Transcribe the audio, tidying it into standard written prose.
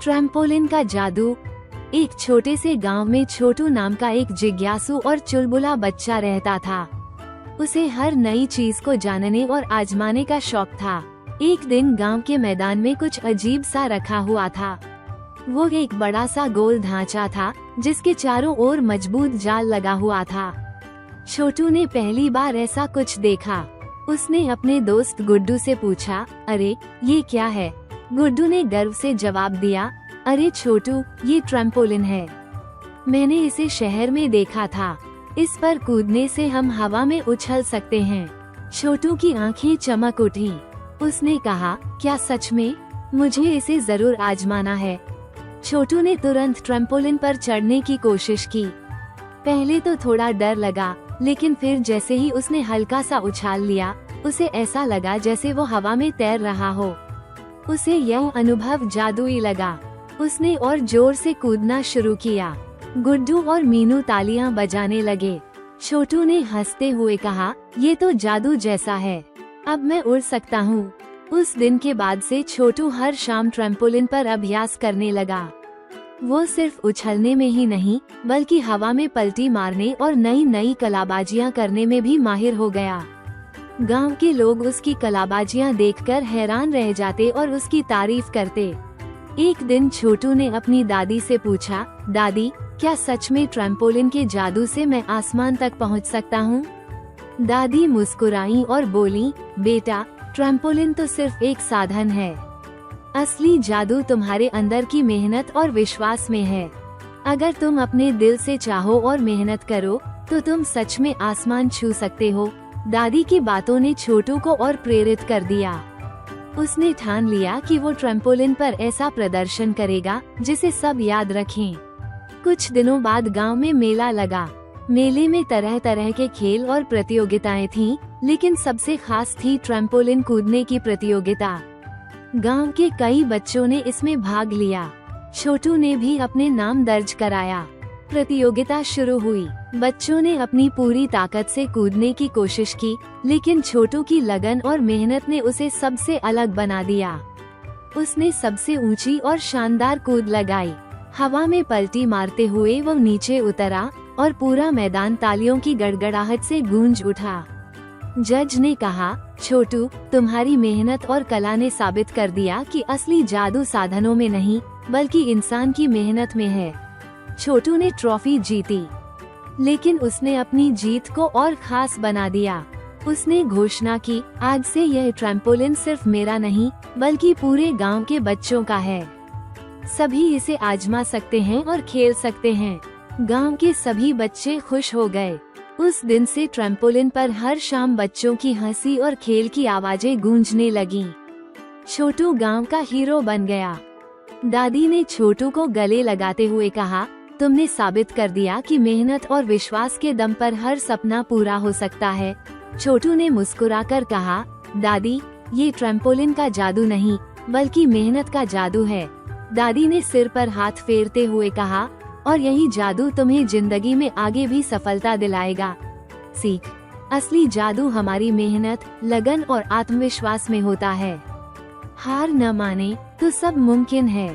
Trampoline का जादू। एक छोटे से गांव में छोटू नाम का एक जिज्ञासु और चुलबुला बच्चा रहता था। उसे हर नई चीज को जानने और आजमाने का शौक था। एक दिन गांव के मैदान में कुछ अजीब सा रखा हुआ था। वो एक बड़ा सा गोल ढांचा था जिसके चारों ओर मजबूत जाल लगा हुआ था। छोटू ने पहली बार ऐसा कुछ देखा। उसने अपने दोस्त गुड्डू से पूछा, अरे ये क्या है? गुड्डू ने गर्व से जवाब दिया, अरे छोटू, ये ट्रैम्पोलिन है। मैंने इसे शहर में देखा था। इस पर कूदने से हम हवा में उछल सकते हैं। छोटू की आंखें चमक उठी। उसने कहा, क्या सच में? मुझे इसे जरूर आजमाना है। छोटू ने तुरंत ट्रैम्पोलिन पर चढ़ने की कोशिश की। पहले तो थोड़ा डर लगा, लेकिन फिर जैसे ही उसने हल्का सा उछाल लिया, उसे ऐसा लगा जैसे वो हवा में तैर रहा हो। उसे यह अनुभव जादुई लगा। उसने और जोर से कूदना शुरू किया। गुड्डू और मीनू तालियां बजाने लगे। छोटू ने हंसते हुए कहा, ये तो जादू जैसा है, अब मैं उड़ सकता हूँ। उस दिन के बाद से छोटू हर शाम ट्रैम्पोलिन पर अभ्यास करने लगा। वो सिर्फ उछलने में ही नहीं, बल्कि हवा में पलटी मारने और नई नई कलाबाजियां करने में भी माहिर हो गया। गांव के लोग उसकी कलाबाजियां देखकर हैरान रह जाते और उसकी तारीफ करते। एक दिन छोटू ने अपनी दादी से पूछा, दादी, क्या सच में ट्रैम्पोलिन के जादू से मैं आसमान तक पहुंच सकता हूं? दादी मुस्कुराई और बोली, बेटा, ट्रैम्पोलिन तो सिर्फ एक साधन है। असली जादू तुम्हारे अंदर की मेहनत और विश्वास में है। अगर तुम अपने दिल से चाहो और मेहनत करो, तो तुम सच में आसमान छू सकते हो। दादी की बातों ने छोटू को और प्रेरित कर दिया। उसने ठान लिया कि वो ट्रैम्पोलिन पर ऐसा प्रदर्शन करेगा जिसे सब याद रखें। कुछ दिनों बाद गांव में मेला लगा। मेले में तरह तरह के खेल और प्रतियोगिताएं थीं, लेकिन सबसे खास थी ट्रैम्पोलिन कूदने की प्रतियोगिता। गांव के कई बच्चों ने इसमें भाग लिया। छोटू ने भी अपने नाम दर्ज कराया। प्रतियोगिता शुरू हुई। बच्चों ने अपनी पूरी ताकत से कूदने की कोशिश की, लेकिन छोटू की लगन और मेहनत ने उसे सबसे अलग बना दिया। उसने सबसे ऊंची और शानदार कूद लगाई। हवा में पलटी मारते हुए वो नीचे उतरा और पूरा मैदान तालियों की गड़गड़ाहट से गूंज उठा। जज ने कहा, छोटू, तुम्हारी मेहनत और कला ने साबित कर दिया कि असली जादू साधनों में नहीं, बल्कि इंसान की मेहनत में है। छोटू ने ट्रॉफी जीती, लेकिन उसने अपनी जीत को और खास बना दिया। उसने घोषणा की, आज से यह ट्रैम्पोलिन सिर्फ मेरा नहीं, बल्कि पूरे गांव के बच्चों का है। सभी इसे आजमा सकते हैं और खेल सकते हैं। गांव के सभी बच्चे खुश हो गए। उस दिन से ट्रैम्पोलिन पर हर शाम बच्चों की हंसी और खेल की आवाजें गूंजने लगीं। छोटू गांव का हीरो बन गया। दादी ने छोटू को गले लगाते हुए कहा, तुमने साबित कर दिया कि मेहनत और विश्वास के दम पर हर सपना पूरा हो सकता है। छोटू ने मुस्कुराकर कहा, दादी, ये ट्रैम्पोलिन का जादू नहीं, बल्कि मेहनत का जादू है। दादी ने सिर पर हाथ फेरते हुए कहा, और यही जादू तुम्हें जिंदगी में आगे भी सफलता दिलाएगा। सीख, असली जादू हमारी मेहनत, लगन और आत्मविश्वास में होता है। हार न माने तो सब मुमकिन है।